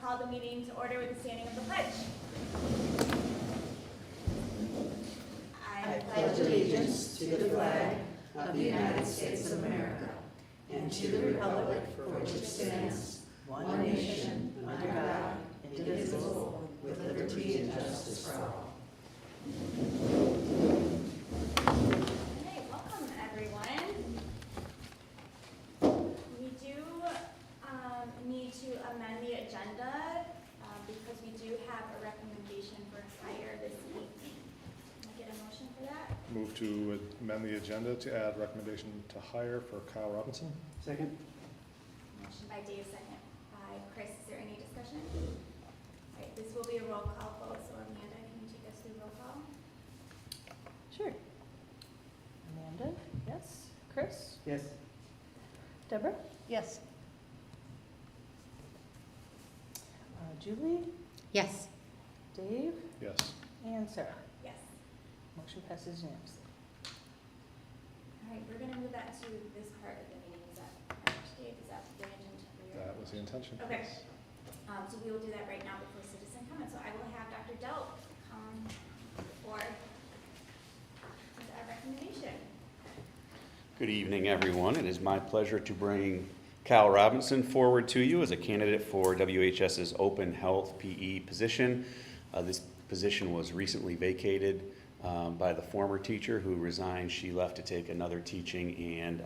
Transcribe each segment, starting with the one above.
call the meeting to order with the standing of the pledge. I pledge allegiance to the flag of the United States of America and to the republic for which it stands, one nation, under God, indivisible, with liberty and justice for all. Okay, welcome everyone. We do need to amend the agenda because we do have a recommendation for hire this evening. Can I get a motion for that? Move to amend the agenda to add recommendation to hire for Kyle Robinson. Second. Motion by Dave, second by Chris. Is there any discussion? All right, this will be a roll call vote, so Amanda, can you take us through roll call? Sure. Amanda, yes. Chris? Yes. Deborah? Yes. Julie? Yes. Dave? Yes. And Sarah? Yes. Motion passes unanimously. All right, we're going to move that to this part of the meeting. Is that correct, Dave? Is that the intention for your? That was the intention. Okay. Yes. So we will do that right now before citizen comment. So I will have Dr. Delp come forward with our recommendation. Good evening, everyone. It is my pleasure to bring Kyle Robinson forward to you as a candidate for WHS's open health PE position. This position was recently vacated by the former teacher who resigned. She left to take another teaching and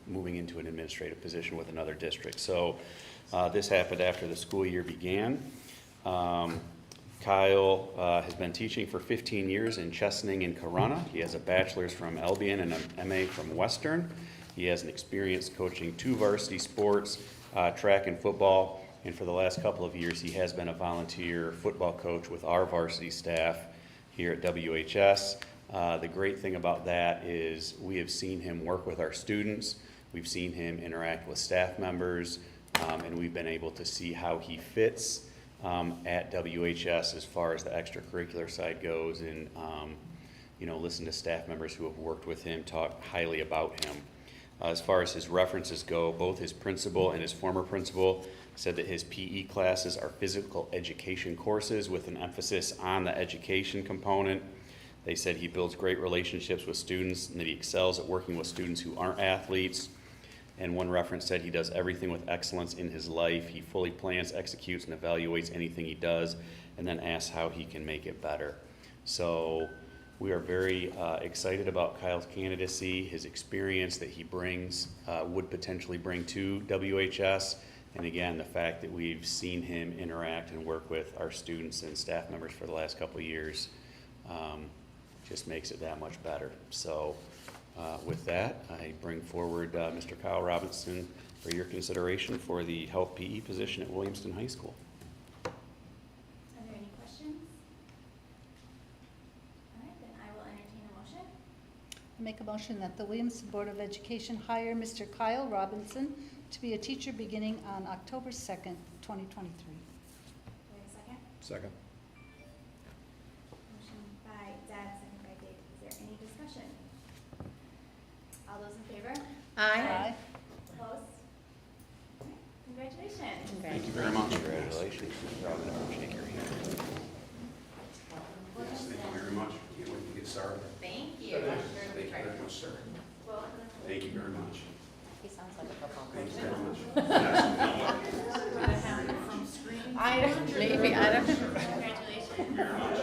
moving into an administrative position with another district. So this happened after the school year began. Kyle has been teaching for 15 years in Chesaning and Corunna. He has a bachelor's from Albion and an MA from Western. He has an experience coaching 2 varsity sports, track and football, and for the last couple of years he has been a volunteer football coach with our varsity staff here at WHS. The great thing about that is we have seen him work with our students, we've seen him interact with staff members, and we've been able to see how he fits at WHS as far as the extracurricular side goes, and listen to staff members who have worked with him talk highly about him. As far as his references go, both his principal and his former principal said that his PE classes are physical education courses with an emphasis on the education component. They said he builds great relationships with students and that he excels at working with students who aren't athletes. And one reference said he does everything with excellence in his life. He fully plans, executes, and evaluates anything he does, and then asks how he can make it better. So we are very excited about Kyle's candidacy, his experience that he brings, would potentially bring to WHS, and again, the fact that we've seen him interact and work with our students and staff members for the last couple of years just makes it that much better. So with that, I bring forward Mr. Kyle Robinson for your consideration for the health PE position at Williamston High School. Are there any questions? All right, then I will entertain a motion. I make a motion that the Williamston Board of Education hire Mr. Kyle Robinson to be a teacher beginning on October 2nd, 2023. Do we have a second? Second. Motion by Deb, second by Dave. Is there any discussion? All those in favor? Aye. Opposed? All right, congratulations. Thank you very much. Congratulations. Robin, I'll shake your hand. Thank you very much. Can't wait to get started. Thank you. Thank you very much, sir. Thank you very much. He sounds like a football Thank coach. you very much. Maybe, I don't know. Congratulations. Thank you very much.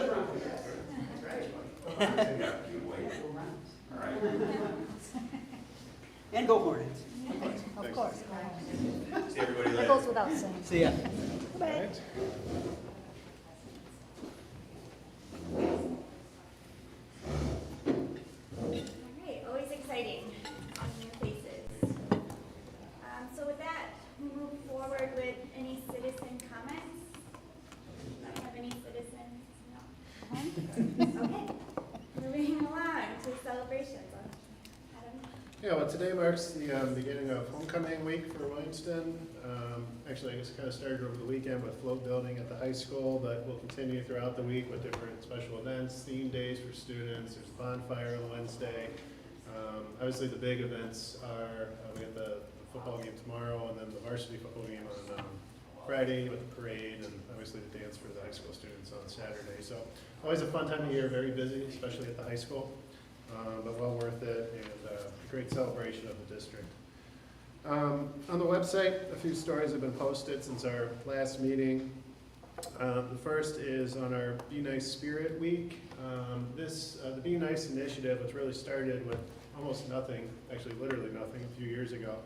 All right. And go Hornets. Of course. See everybody That later. goes without saying. See ya. All right. All right, always exciting. New faces. So with that, we move forward with any citizen comments. Do I have any citizens? No. Okay. Moving along to celebrations. Adam? Yeah, well, today marks the beginning of homecoming week for Williamston. Actually, I guess it kind of started over the weekend with float building at the high school, but we'll continue throughout the week with different special events, theme days for students. There's a bonfire on Wednesday. Obviously, the big events are we got the football game tomorrow, and then the varsity football game on Friday with the parade, and obviously the dance for the high school students on Saturday. So always a fun time of year, very busy, especially at the high school, but well worth it, and a great celebration of the district. On the website, a few stories have been posted since our last meeting. The first is on our Be Nice Spirit Week. The Be Nice initiative, which really started with almost nothing, actually literally nothing, a few years ago,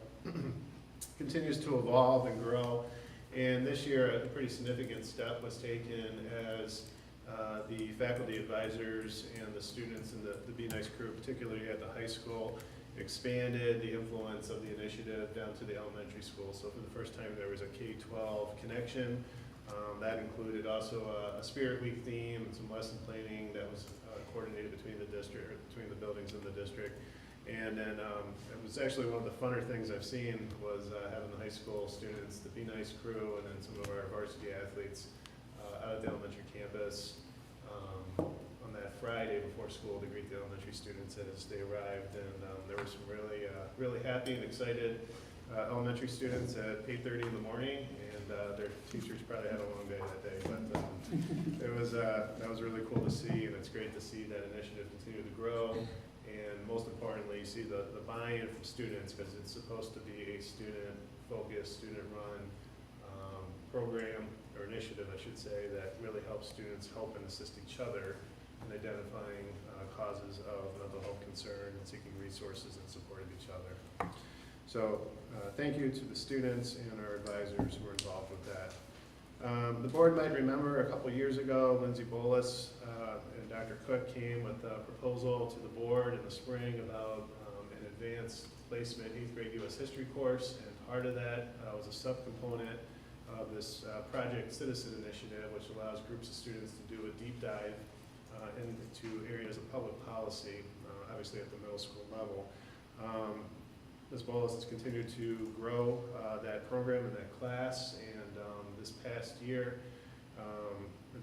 continues to evolve and grow. And this year, a pretty significant step was taken as the faculty advisors and the students in the Be Nice crew, particularly at the high school, expanded the influence of the initiative down to the elementary school. So for the first time, there was a K-12 connection. That included also a Spirit Week theme and some lesson planning that was coordinated between the district, between the buildings in the district. And then it was actually one of the funner things I've seen was having the high school students, the Be Nice crew, and then some of our varsity athletes out at the elementary campus on that Friday before school to greet the elementary students as they arrived. And there were some really happy and excited elementary students at 8:30 in the morning, and their teachers probably had a long day that day. But that was really cool to see, and it's great to see that initiative continue to grow. And most importantly, you see the buy-in from students, because it's supposed to be a student-focused, student-run program, or initiative, I should say, that really helps students help and assist each other in identifying causes of mental health concern and seeking resources and support of each other. So thank you to the students and our advisors who were involved with that. The board might remember a couple years ago, Lindsay Bolus and Dr. Cook came with a proposal to the board in the spring about an advanced placement 8th grade U.S. history course, and part of that was a subcomponent of this Project Citizen initiative, which allows groups of students to do a deep dive into areas of public policy, obviously at the middle school level. Ms. Bolus has continued to grow that program and that class, and this past year,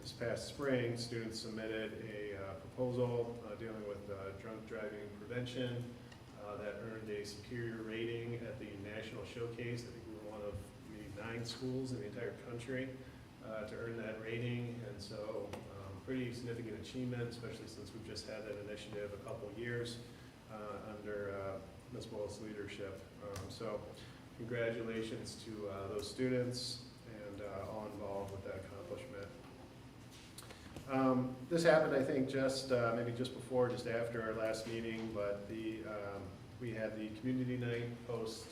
this past spring, students submitted a proposal dealing with drunk driving prevention that earned a superior rating at the national showcase. I think we were one of maybe 9 schools in the entire country to earn that rating, and so pretty significant achievement, especially since we've just had that initiative a couple years under Ms. Bolis' leadership. So congratulations to those students and all involved with that accomplishment. This happened, I think, just maybe just before, just after our last meeting, but we had the community night post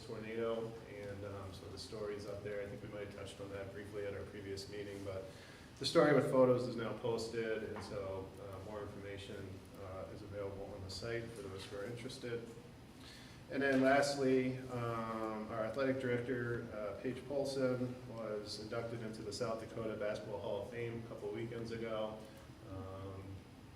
tornado, and so the story's up there. I think we might have touched on that briefly at our previous meeting, but the story with photos is now posted, and so more information is available on the site for those who are interested. And then lastly, our athletic director, Paige Polson, was inducted into the South Dakota Basketball Hall of Fame a couple weekends ago.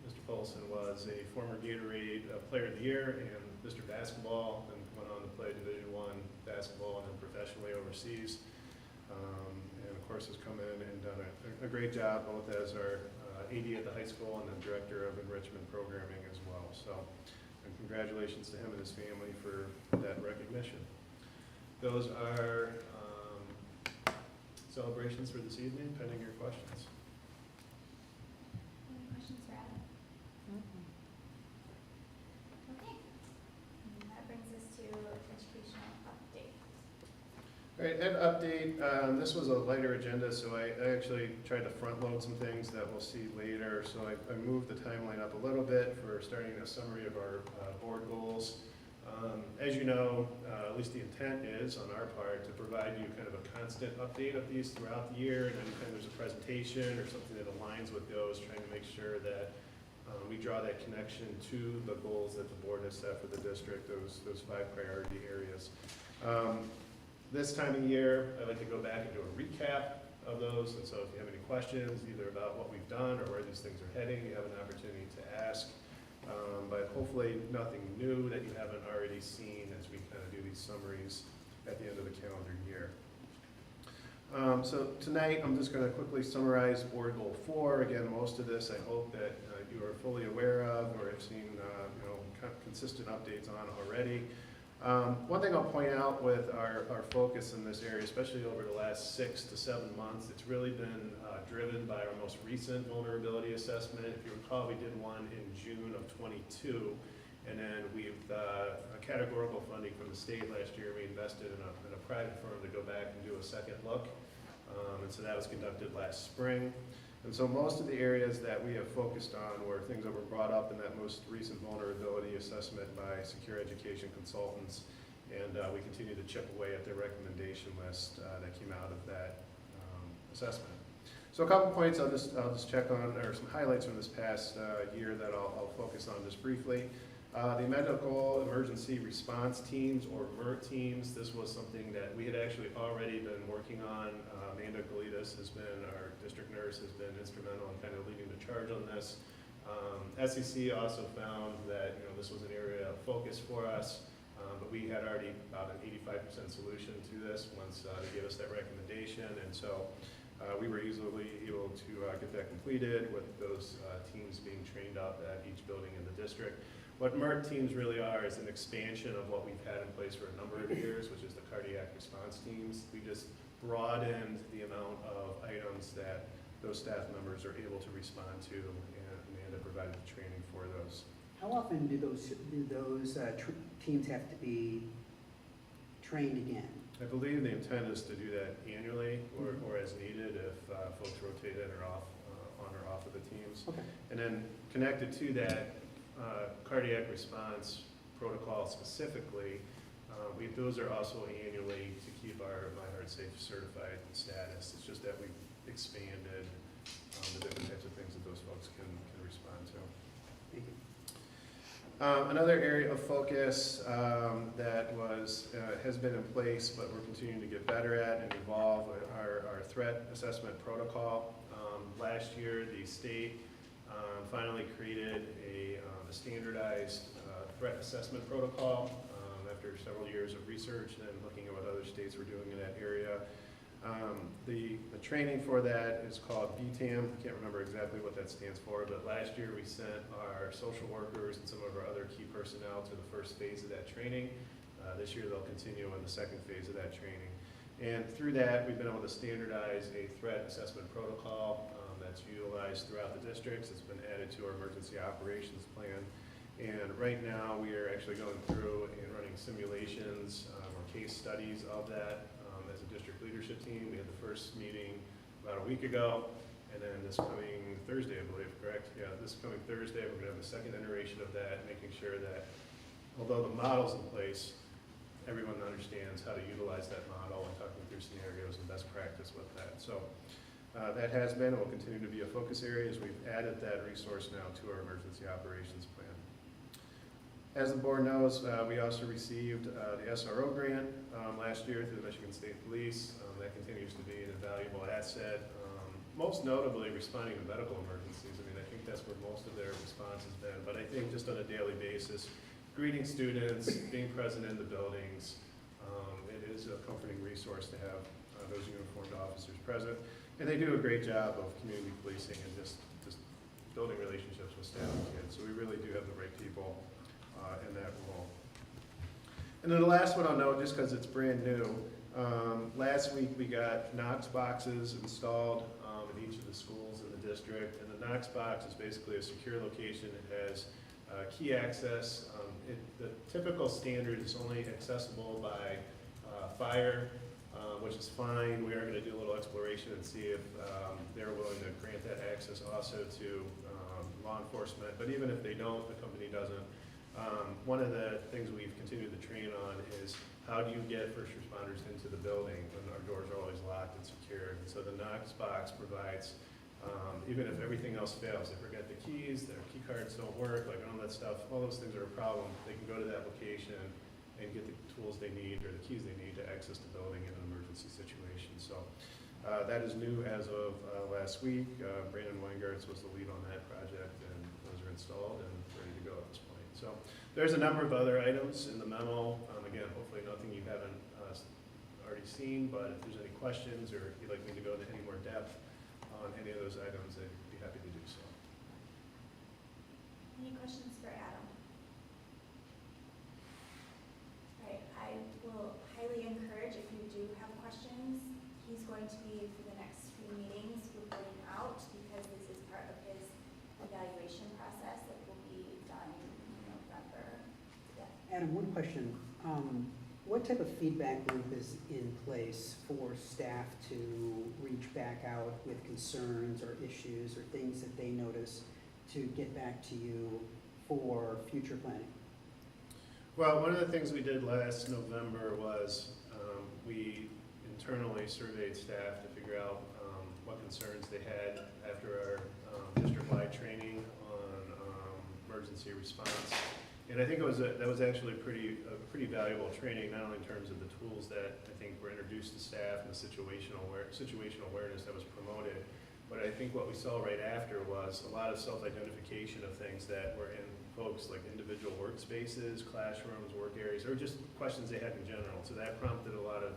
Mr. Polson was a former Gatorade Player of the Year and Mr. Basketball, and went on to play Division I basketball and then professionally overseas. And of course has come in and done a great job, both as our AD at the high school and then Director of Enrichment Programming as well. So congratulations to him and his family for that recognition. Those are celebrations for this evening, pending your questions. Any questions for Adam? Okay. And that brings us to educational update. All right, ed update. This was a lighter agenda, so I actually tried to front load some things that we'll see later. So I moved the timeline up a little bit for starting a summary of our board goals. As you know, at least the intent is on our part to provide you kind of a constant update of these throughout the year, and anytime there's a presentation or something that aligns with those, trying to make sure that we draw that connection to the goals that the board has set for the district, those 5 priority areas. This time of year, I like to go back and do a recap of those, and so if you have any questions, either about what we've done or where these things are heading, you have an opportunity to ask. But hopefully nothing new that you haven't already seen as we kind of do these summaries at the end of the calendar year. So tonight, I'm just going to quickly summarize Board Goal 4. Again, most of this I hope that you are fully aware of or have seen consistent updates on already. One thing I'll point out with our focus in this area, especially over the last 6 to 7 months, it's really been driven by our most recent vulnerability assessment. If you recall, we did one in June of '22, and then we've categorical funding from the state last year. We invested in a private firm to go back and do a second look, and so that was conducted last spring. And so most of the areas that we have focused on were things that were brought up in that most recent vulnerability assessment by secure education consultants. And we continue to chip away at their recommendation list that came out of that assessment. So a couple points I'll just check on, or some highlights from this past year that I'll focus on just briefly. The medical emergency response teams, or MERT teams, this was something that we had actually already been working on. Amanda Galitas has been, our district nurse, has been instrumental in kind of leading the charge on this. SEC also found that this was an area of focus for us, but we had already about an 85% solution to this once they gave us that recommendation, and so we were easily able to get that completed with those teams being trained up at each building in the district. What MERT teams really are is an expansion of what we've had in place for a number of years, which is the cardiac response teams. We just broadened the amount of items that those staff members are able to respond to, and Amanda provided the training for those. How often do those teams have to be trained again? I believe the intent is to do that annually or as needed if folks rotate in or off, on or off of the teams. Okay. And then connected to that, cardiac response protocol specifically, those are also annually to keep our My Heart Safe certified status. It's just that we've expanded the different types of things that those folks can respond to. Thank you. Another area of focus that has been in place, but we're continuing to get better at and evolve, our threat assessment protocol. Last year, the state finally created a standardized threat assessment protocol after several years of research and looking at what other states were doing in that area. The training for that is called BTAM. I can't remember exactly what that stands for, but last year we sent our social workers and some of our other key personnel to the first phase of that training. This year they'll continue on the second phase of that training. And through that, we've been able to standardize a threat assessment protocol that's utilized throughout the districts. It's been added to our emergency operations plan. And right now we are actually going through and running simulations or case studies of that. As a district leadership team, we had the first meeting about a week ago, and then this coming Thursday, I believe, correct? Yeah, this coming Thursday, we're going to have a second iteration of that, making sure that although the model's in place, everyone understands how to utilize that model and talking through scenarios and best practice with that. So that has been and will continue to be a focus area as we've added that resource now to our emergency operations plan. As the board knows, we also received the SRO grant last year through the Michigan State Police. That continues to be an invaluable asset, most notably responding to medical emergencies. I mean, I think that's where most of their response has been, but I think just on a daily basis, greeting students, being present in the buildings, it is a comforting resource to have those uniformed officers present. And they do a great job of community policing and just building relationships with staff and kids. So we really do have the right people in that role. And then the last one I'll note, just because it's brand new, last week we got Knox boxes installed in each of the schools in the district. And the Knox box is basically a secure location. It has key access. The typical standard is only accessible by fire, which is fine. We are going to do a little exploration and see if they're willing to grant that access also to law enforcement. But even if they don't, the company doesn't. One of the things we've continued to train on is how do you get first responders into the building when our doors are always locked and secured. And so the Knox box provides, even if everything else fails, they forget the keys, their key cards don't work, like all that stuff, all those things are a problem. They can go to that location and get the tools they need or the keys they need to access the building in an emergency situation. So that is new as of last week. Brandon Weingartz was the lead on that project, and those are installed and ready to go at this point. So there's a number of other items in the memo. Again, hopefully nothing you haven't already seen, but if there's any questions or if you'd like me to go into any more depth on any of those items, I'd be happy to do so. Any questions for Adam? All right, he's going to be, for the next few meetings, reporting out because this is part of his evaluation process that will be done in November. Yeah. Adam, one question. What type of feedback loop is in place for staff to reach back out with concerns or issues or things that they notice to get back to you for future planning? Well, one of the things we did last November was we internally surveyed staff to figure out what concerns they had after our district-wide training on emergency response. And I think that was actually a pretty valuable training, not only in terms of the tools that I think were introduced to staff and the situational awareness that was promoted, but I think what we saw right after was a lot of self-identification of things that were in folks, like individual workspaces, classrooms, work areas, or just questions they had in general. So that prompted a lot of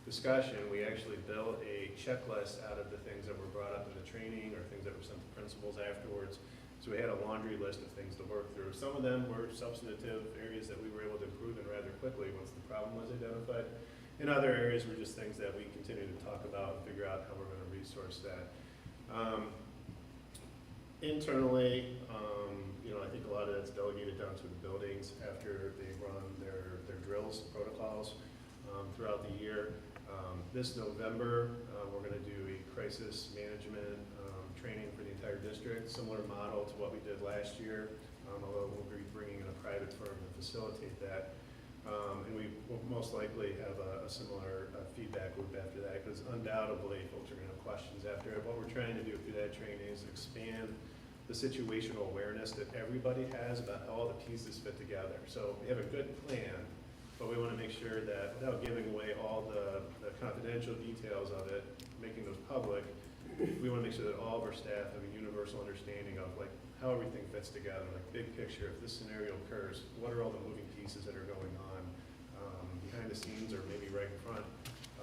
discussion. We actually built a checklist out of the things that were brought up in the training or things that were sent to principals afterwards. So we had a laundry list of things to work through. Some of them were substantive areas that we were able to improve in rather quickly once the problem was identified. And other areas were just things that we continue to talk about and figure out how we're going to resource that. Internally, I think a lot of that's delegated down to the buildings after they run their drills, protocols throughout the year. This November, we're going to do a crisis management training for the entire district, similar model to what we did last year, although we'll be bringing in a private firm to facilitate that. And we will most likely have a similar feedback loop after that, because undoubtedly folks are going to have questions after it. What we're trying to do through that training is expand the situational awareness that everybody has about how all the pieces fit together. So we have a good plan, but we want to make sure that without giving away all the confidential details of it, making those public, we want to make sure that all of our staff have a universal understanding of like how everything fits together, like big picture. If this scenario occurs, what are all the moving pieces that are going on behind the scenes or maybe right in front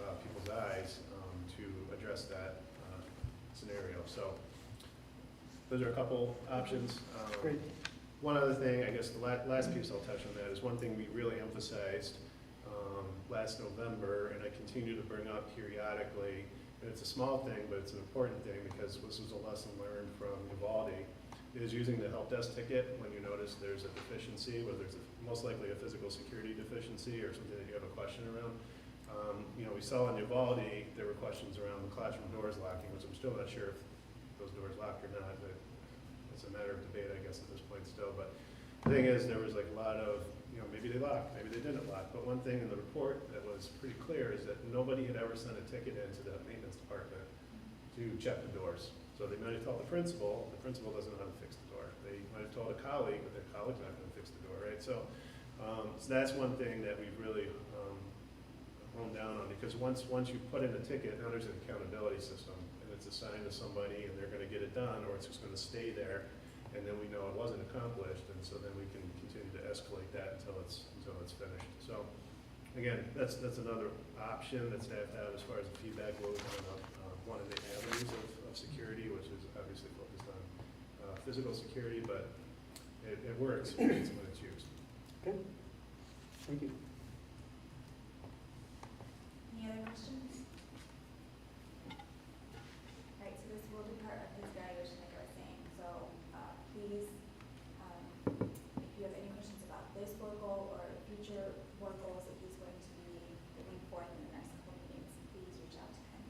of people's eyes to address that scenario. So those are a couple options. Great. One other thing, I guess the last piece I'll touch on that is one thing we really emphasized last November, and I continue to bring up periodically, and it's a small thing, but it's an important thing because this was a lesson learned from Uvalde, is using the help desk ticket when you notice there's a deficiency, whether it's most likely a physical security deficiency or something that you have a question around. We saw in Uvalde there were questions around the classroom doors locking, which I'm still not sure if those doors locked or not, but it's a matter of debate, I guess, at this point still. But the thing is, there was like a lot of, maybe they locked, maybe they didn't lock. But one thing in the report that was pretty clear is that nobody had ever sent a ticket into the maintenance department to check the doors. So they might have told the principal doesn't know how to fix the door. They might have told a colleague, but their colleague's not going to fix the door, right? So that's one thing that we've really honed down on, because once you put in a ticket, now there's an accountability system, and it's assigned to somebody, and they're going to get it done, or it's just going to stay there, and then we know it wasn't accomplished, and so then we can continue to escalate that until it's finished. So again, that's another option that staff have as far as the feedback loop on one of the avenues of security, which is obviously focused on physical security, but it works when it's used. Okay. Thank you. Any other questions? All right, so this will be part of his evaluation, like I was saying. So please, if you have any questions about this board goal or future board goals that he's going to be bringing forth in the next couple of meetings, please reach out to him.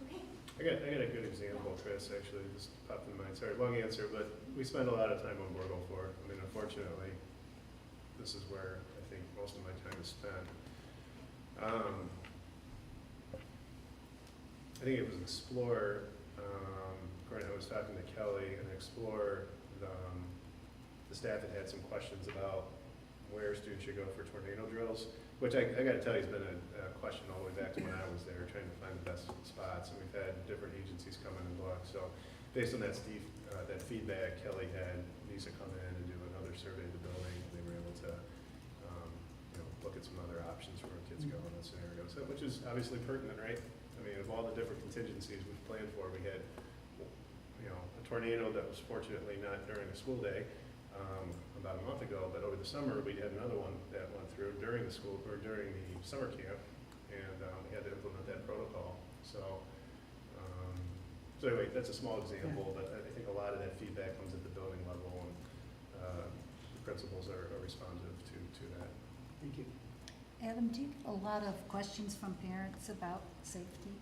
Okay. I got a good example, Chris, actually, just popped in mind. Sorry, long answer, but we spend a lot of time on board goal 4. I mean, unfortunately, this is where I think most of my time is spent. I think it was Explore, I was talking to Kelly, and Explore, the staff had some questions about where students should go for tornado drills, which I got to tell you has been a question all the way back to when I was there, trying to find the best spots, and we've had different agencies come in and look. So based on that feedback, Kelly had Lisa come in and do another survey of the building, and they were able to look at some other options for where kids go in that scenario, so, which is obviously pertinent, right? I mean, of all the different contingencies we've planned for, we had a tornado that was fortunately not during a school day about a month ago, but over the summer we had another one that went through during the school or during the summer camp, and we had to implement that protocol. So anyway, that's a small example, but I think a lot of that feedback comes at the building level, and the principals are responsive to that. Thank you. Adam, do you get a lot of questions from parents about safety?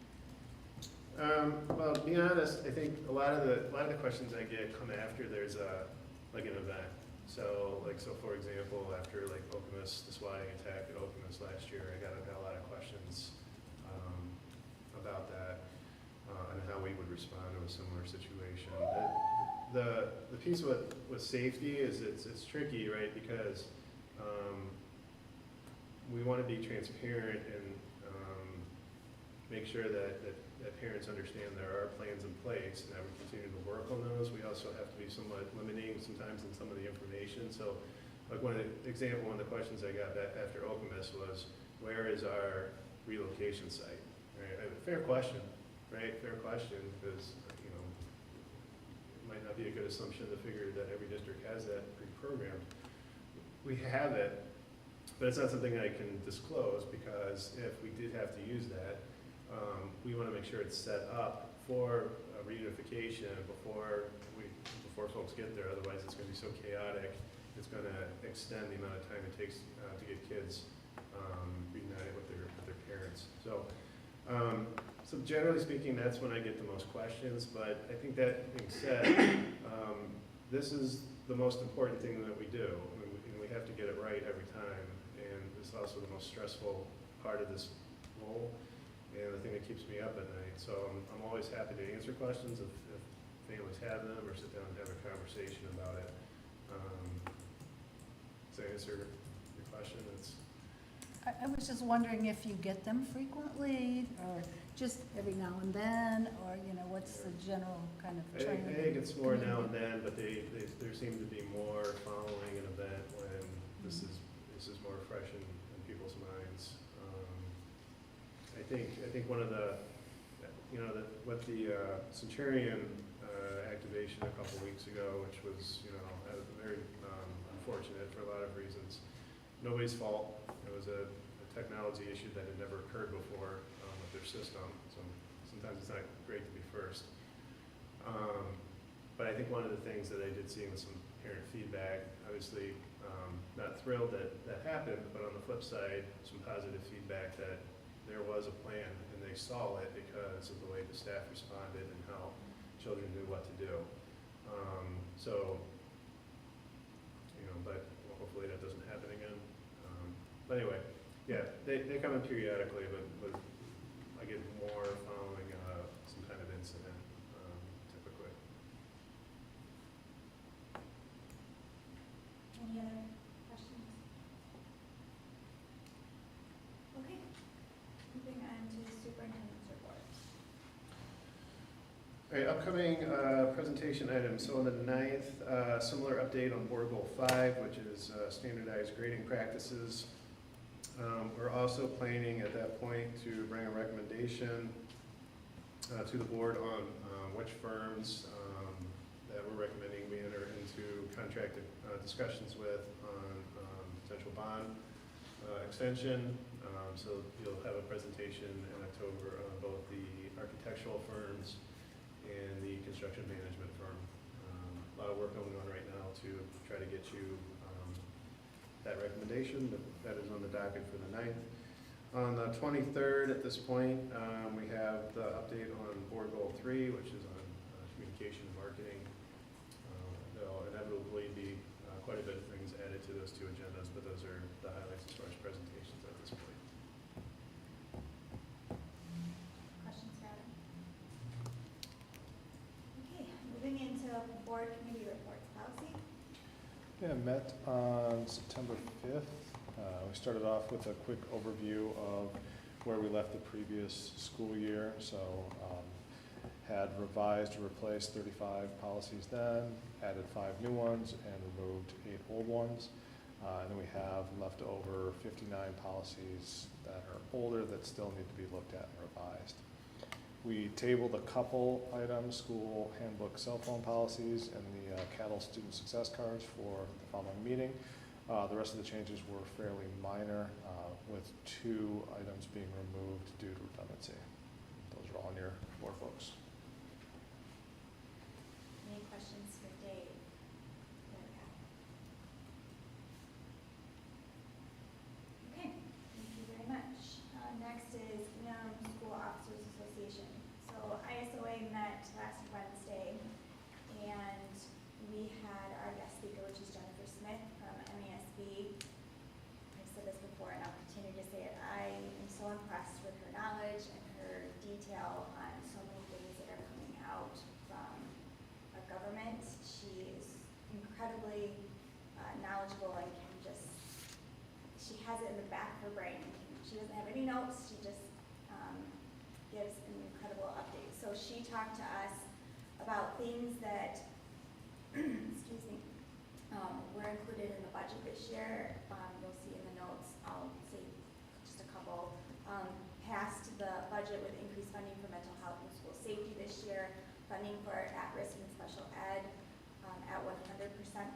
Well, to be honest, I think a lot of the questions I get come after there's like an event. So for example, after like Okemos, the swatting attack at Okemos last year, I got a lot of questions about that and how we would respond to a similar situation. The piece with safety is it's tricky, right? Because we want to be transparent and make sure that parents understand there are plans in place and that we continue to work on those. We also have to be somewhat limiting sometimes in some of the information. So like one of the questions I got after Okemos was, where is our relocation site? Right? Fair question, right? Fair question, because it might not be a good assumption to figure that every district has that pre-programmed. We have it, but it's not something I can disclose, because if we did have to use that, we want to make sure it's set up for reunification before folks get there. Otherwise, it's going to be so chaotic. It's going to extend the amount of time it takes to get kids reunited with their parents. So generally speaking, that's when I get the most questions. But I think that being said, this is the most important thing that we do. I mean, we have to get it right every time, and it's also the most stressful part of this role, and the thing that keeps me up at night. So I'm always happy to answer questions if families have them, or sit down and have a conversation about it. To answer your question, I was just wondering if you get them frequently, or just every now and then, or, what's the general kind of trend? I think it's more now and then, but there seem to be more following an event when this is more fresh in people's minds. I think one of the Centurion activation a couple weeks ago, which was very unfortunate for a lot of reasons. Nobody's fault. It was a technology issue that had never occurred before with their system. So sometimes it's not great to be first. But I think one of the things that I did see with some parent feedback, obviously not thrilled that happened, but on the flip side, some positive feedback that there was a plan and they saw it because of the way the staff responded and how children knew what to do. But hopefully that doesn't happen again. But anyway, yeah, they come in periodically, but I get more following some kind of incident, typically. Any other questions? Okay, moving on to superintendent's report. All right, upcoming presentation items. So on the 9th, similar update on Board Goal 5, which is standardized grading practices. We're also planning at that point to bring a recommendation to the board on which firms that we're recommending we enter into contract discussions with on potential bond extension. So you'll have a presentation in October on both the architectural firms and the construction management firm. A lot of work going on right now to try to get you that recommendation, but that is on the docket for the 9th. On the 23rd, at this point, we have the update on Board Goal 3, which is on communication and marketing. There'll inevitably be quite a bit of things added to those two agendas, but those are the highlights as far as presentations at this point. Questions for Adam? Okay, moving into board committee reports. Policy? Yeah, met on September 5th. We started off with a quick overview of where we left the previous school year. So had revised or replaced 35 policies then, added 5 new ones, and removed 8 old ones. And then we have left over 59 policies that are older that still need to be looked at and revised. We tabled a couple items, school handbook cell phone policies and the CADL student success cards for the following meeting. The rest of the changes were fairly minor, with 2 items being removed due to redundancy. Those are all in your board books. Any questions for Dave? Okay, thank you very much. Next is School Officers Association. So ISOA met last Wednesday, and we had our guest speaker, which is Jennifer Smith from MASB. I've said this before, and I'll continue to say it. I am so impressed with her knowledge and her detail on so many things that are coming out from our government. She is incredibly knowledgeable and can just, she has it in the back of her brain. She doesn't have any notes, she just gives an incredible update. So she talked to us about things that, excuse me, were included in the budget this year. You'll see in the notes, I'll say just a couple. Passed the budget with increased funding for mental health and school safety this year, funding for at-risk and special ed at 100%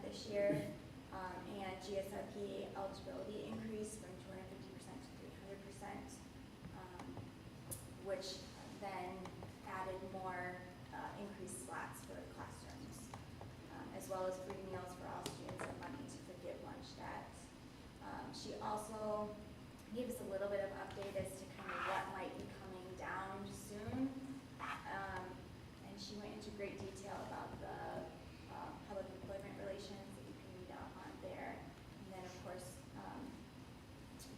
this year, and GSRP eligibility increase from 250% to 300%, which then added more increased slots for classrooms, as well as free meals for all students and money to forgive lunch debt. She also gave us a little bit of update as to kind of what might be coming down soon. And she went into great detail about the public employment relations that you can read up on there. And then, of course,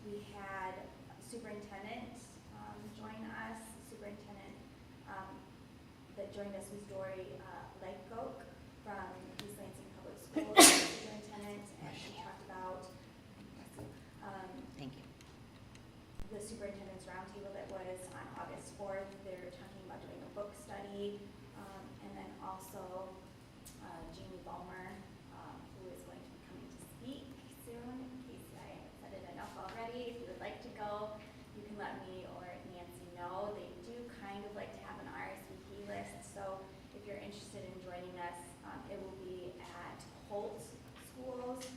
we had superintendent join us. Superintendent that joined us was Dory Lakeoak from East Lansing Public Schools superintendent, and she talked about Thank you. the superintendent's roundtable that was on August 4th. They're talking about doing a book study, and then also Jamie Ballmer, who is going to be coming to speak soon. In case I haven't said it enough already, if you would like to go, you can let me or Nancy know. They do kind of like to have an RSVP list, so if you're interested in joining us, it will be at Holt Schools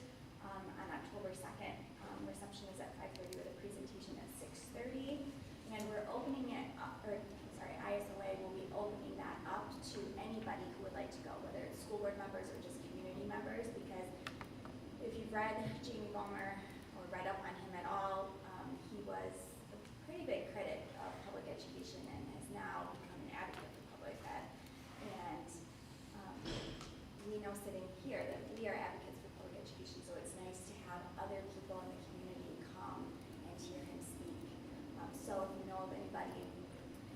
on October 2nd. Reception is at 5:30 with a presentation at 6:30, and we're opening it up, or sorry, ISOA will be opening that up to anybody who would like to go, whether it's school board members or just community members, because if you've read Jamie Ballmer or read up on him at all, he was a pretty big critic of public education and has now become an advocate for public ed. And we know sitting here that we are advocates for public education, so it's nice to have other people in the community come and hear him speak. So if you know of anybody,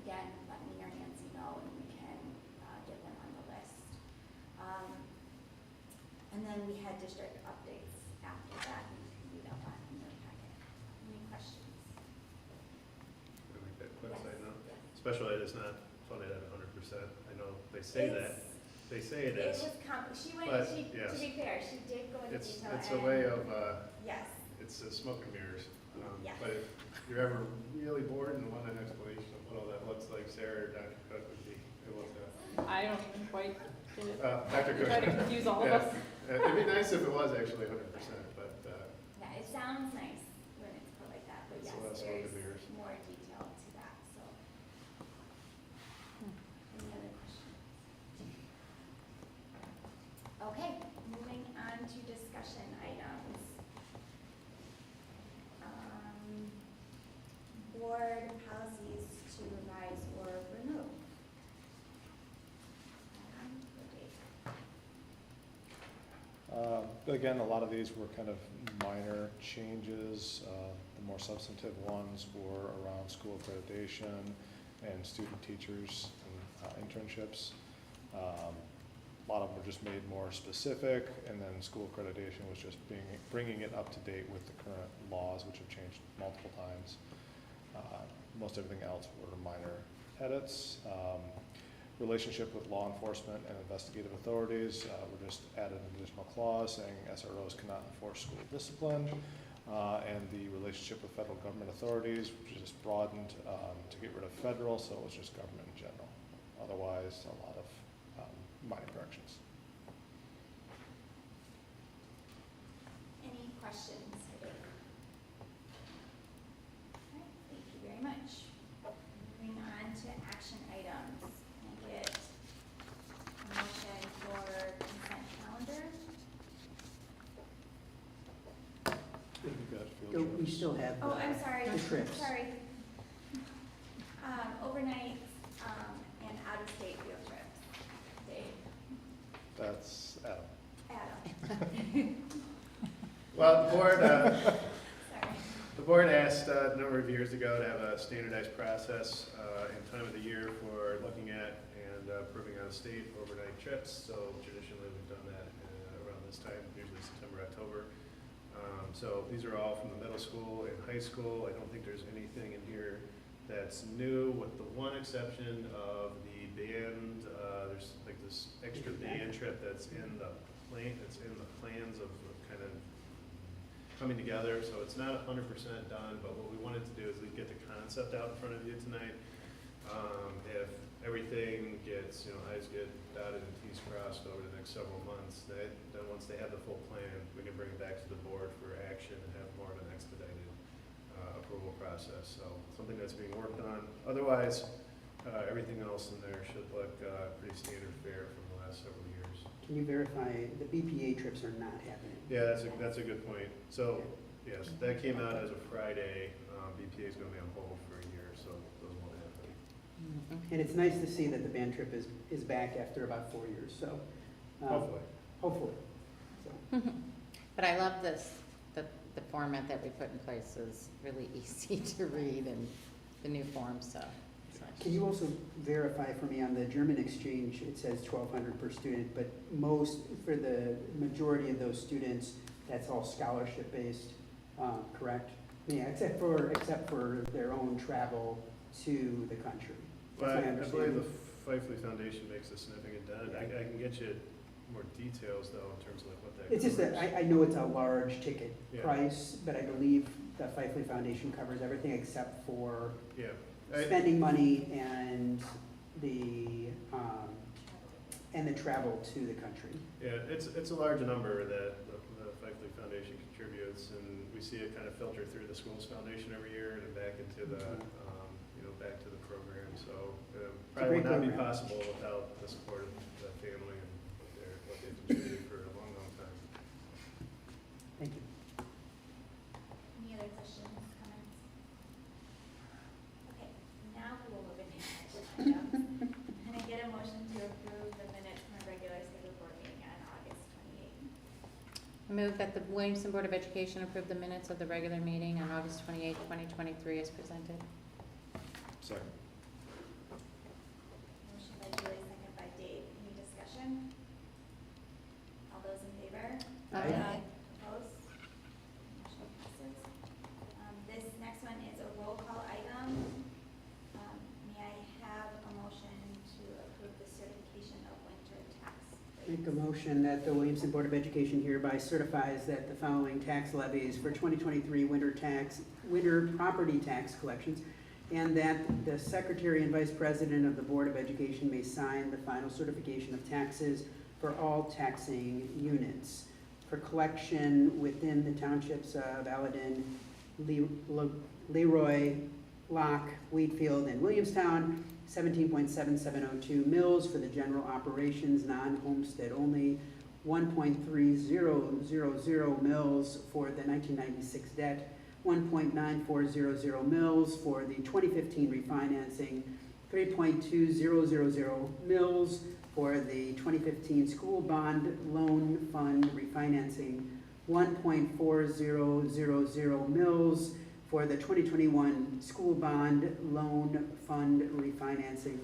again, let me or Nancy know, and we can get them on the list. And then we had district updates after that. You can read up on in your packet. Any questions? Can I make that quick Yes. side note? Yes. Special ed is not funded at 100%. I know they say that. They say it It is. was she went, but, to yes. be fair, she did go into It's detail. a and- way of, Yes, it's smoke and mirrors. Yes. But if you're ever really bored and want an explanation of what all that looks like, Sarah or Dr. Cook would be able to. I don't even quite get it. Dr. You try to Cook. confuse all of Yeah. us. It'd be nice if it was actually 100%, but yeah, it sounds nice when it's put like that, but It's yes, a lot of smoke and there's mirrors. more detail to that, so. Any other questions? Okay, moving on to discussion items. Board policies to revise or remove. Again, a lot of these were kind of minor changes. The more substantive ones were around school accreditation and student teachers and internships. A lot of them were just made more specific, and then school accreditation was just bringing it up to date with the current laws, which have changed multiple times. Most everything else were minor edits. Relationship with law enforcement and investigative authorities, we just added an additional clause saying SROs cannot enforce school discipline, and the relationship with federal government authorities, which is just broadened to get rid of federal, so it was just government in general. Otherwise, a lot of minor corrections. Any questions today? All right, thank you very much. Moving on to action items. Can I get a motion for consent calendar? We've got field So we trips. still have. Oh, I'm sorry. The trips. Sorry. Overnight, and out-of-state field trips. Dave, That's Adam. Adam, Well, the board, sorry. the board asked a number of years ago to have a standardized process and time of the year for looking at and approving out-of-state overnight trips. So traditionally, we've done that around this time, usually September, October. So these are all from the middle school and high school. I don't think there's anything in here that's new, with the one exception of the band. There's like this extra band trip that's in the plans of kind of coming together. So it's not 100% done, but what we wanted to do is we get the concept out in front of you tonight. If everything gets, I's get dotted and T's crossed over the next several months, then once they have the full plan, we can bring it back to the board for action and have more of an expedited approval process. So something that's being worked on. Otherwise, everything else in there should look pretty standard fare from the last several years. Can you verify the BPA trips are not happening? Yeah, that's a good point. So, yes, that came out as a Friday. BPA is going to be on hold for a year, so those won't happen. And it's nice to see that the band trip is back after about 4 years, so. Hopefully. Hopefully, so. But I love this, the format that we put in place is really easy to read and the new form, so. it's nice. Can you also verify for me on the German exchange, it says 1,200 per student, but for the majority of those students, that's all scholarship-based, correct? Yeah, except for their own travel to the country. Well, That's my I believe understanding. the Fifely Foundation makes a significant dent. I can get you more details, though, in terms of like what that It's just that covers. I know it's a large ticket Yeah. price, but I believe the Fifely Foundation covers everything except for Yeah. spending money and the travel to the country. Yeah, it's a large number that the Fifely Foundation contributes, and we see it kind of filter through the schools foundation every year and then back into the, back to the program. So probably great would not be program. possible without the support of the family and what they've contributed for a long, long time. Thank you. Any other questions, comments? Okay, now we will move into action items. Can I get a motion to approve the minutes from our regular scheduled board meeting on August 28th? I move that the Williamston Board of Education approve the minutes of the regular meeting on August 28, 2023 as presented. Second. Motion by Julie, second by Dave. Any discussion? All those in favor? Aye. Opposed? Motion passes. This next one is a roll call item. May I have a motion to approve the certification of winter tax rates? Make a motion that the Williamston Board of Education hereby certifies that the following tax levies for 2023 winter property tax collections, and that the Secretary and Vice President of the Board of Education may sign the final certification of taxes for all taxing units for collection within the townships of Alladin, Leroy, Locke, Wheatfield, and Williamstown, 17.7702 mills for the general operations, non-homestead only, 1.3000 mills for the 1996 debt, 1.9400 mills for the 2015 refinancing, 3.2000 mills for the 2015 school bond loan fund refinancing, 1.4000 mills for the 2021 school bond loan fund refinancing,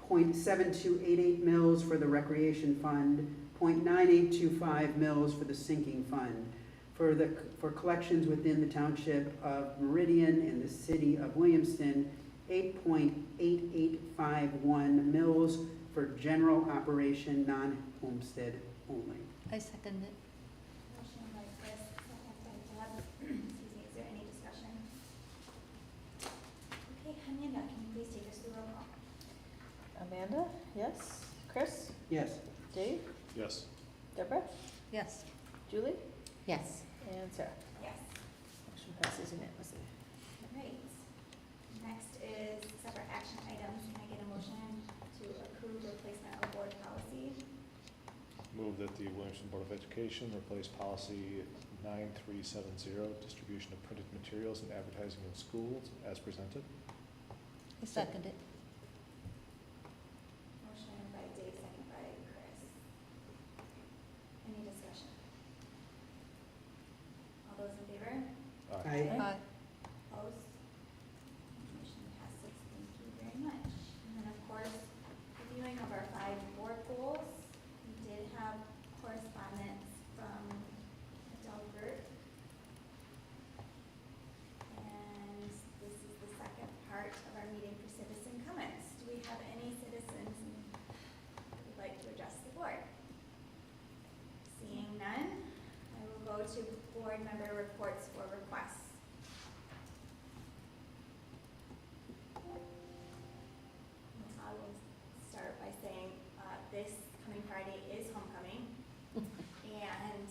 0.7288 mills for the recreation fund, 0.9825 mills for the sinking fund. For collections within the township of Meridian and the city of Williamston, 8.8851 mills for general operation, non-homestead only. I second it. Motion by Chris, second by Deb. Excuse me, is there any discussion? Okay, Amanda, can you please take us through roll call? Amanda, yes. Chris, Yes. Dave, Yes. Deborah, Yes. Julie, Yes. and Sarah? Yes. Motion passes unanimously. All right. Next is separate action items. Can I get a motion to approve replacement of board policy? Move that the Williamston Board of Education replace policy 9370, distribution of printed materials and advertising in schools, as presented. I second it. Motion by Dave, second by Chris. Any discussion? All those in favor? Aye. Aye. Opposed? Motion passes. Thank you very much. And then, of course, reviewing of our 5 board goals. We did have correspondence from Adelbert. And this is the second part of our meeting for citizen comments. Do we have any citizens who would like to address the board? Seeing none, I will go to board member reports for requests. I will start by saying this coming Friday is homecoming. And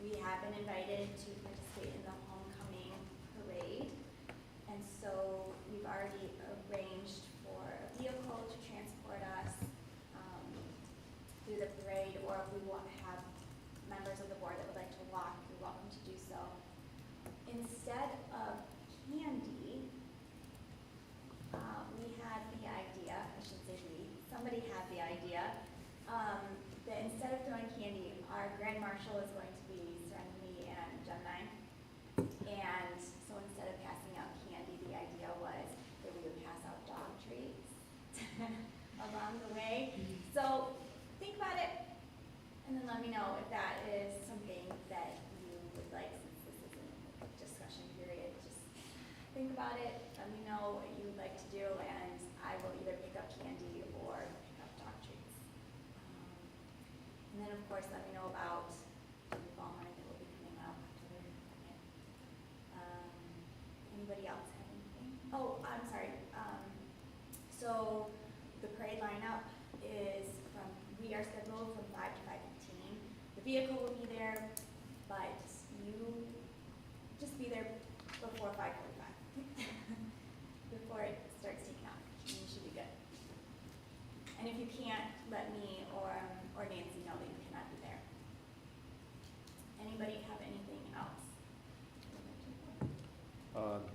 we have been invited to participate in the homecoming parade. And so we've already arranged for a vehicle to transport us through the parade, or if we want to have members of the board that would like to walk, you're welcome to do so. Instead of candy, we had the idea, I should say we, somebody had the idea, that instead of throwing candy, our grand marshal is going to be Serenity and Gemini. And so instead of passing out candy, the idea was that we would pass out dog treats along the way. So think about it, and then let me know if that is something that you would like, since this isn't a discussion period. Just think about it, let me know what you would like to do, and I will either pick up candy or pick up dog treats. And then, of course, let me know about the fall night that will be coming up, October 2nd. Anybody else have anything? Oh, I'm sorry. So the parade lineup is we are scheduled from 5 to 5:15. The vehicle will be there, but you just be there before 5:45, before it starts taking off, and you should be good. And if you can't, let me or Nancy know that you cannot be there. Anybody have anything else?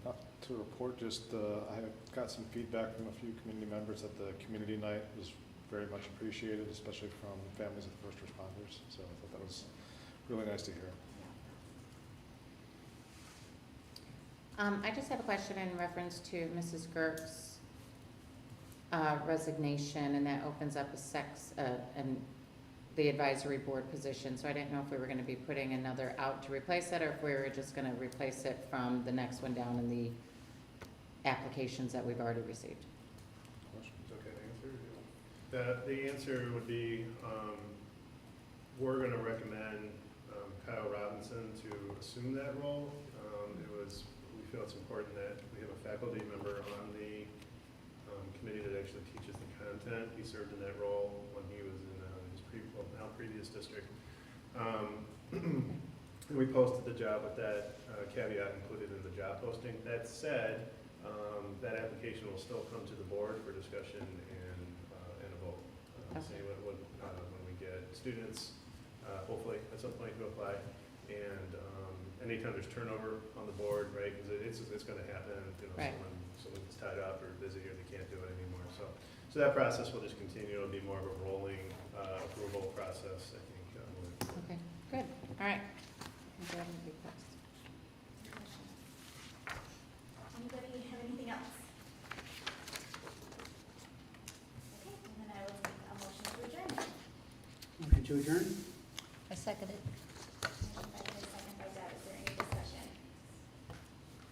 Not to report, just I got some feedback from a few community members that the community night was very much appreciated, especially from families of first responders. So I thought that was really nice to hear. I just have a question in reference to Mrs. Gert's resignation, and that opens up and the advisory board position. So I didn't know if we were going to be putting another out to replace that, or if we were just going to replace it from the next one down in the applications that we've already received. It's okay to answer. The answer would be, we're going to recommend Kyle Robinson to assume that role. We feel it's important that we have a faculty member on the committee that actually teaches the content. He served in that role when he was in his previous district. And we posted the job with that caveat included in the job posting. That said, that application will still come to the board for discussion and a vote. See when we get students, hopefully at some point to apply, and anytime there's turnover on the board, right? Because it's going to happen. You know, right. someone's tied up or busy or they can't do it anymore. So that process will just continue. It'll be more of a rolling approval process, I think. Okay, good. All right. Do you have any requests? Anybody have anything else? Okay, and then I will take a motion to adjourn. Motion to adjourn? I second it. Motion by Liz, second by Deb. Is there any discussion?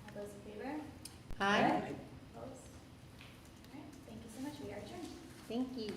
All those in favor? Aye. Opposed? All right, thank you so much. We are adjourned. Thank you.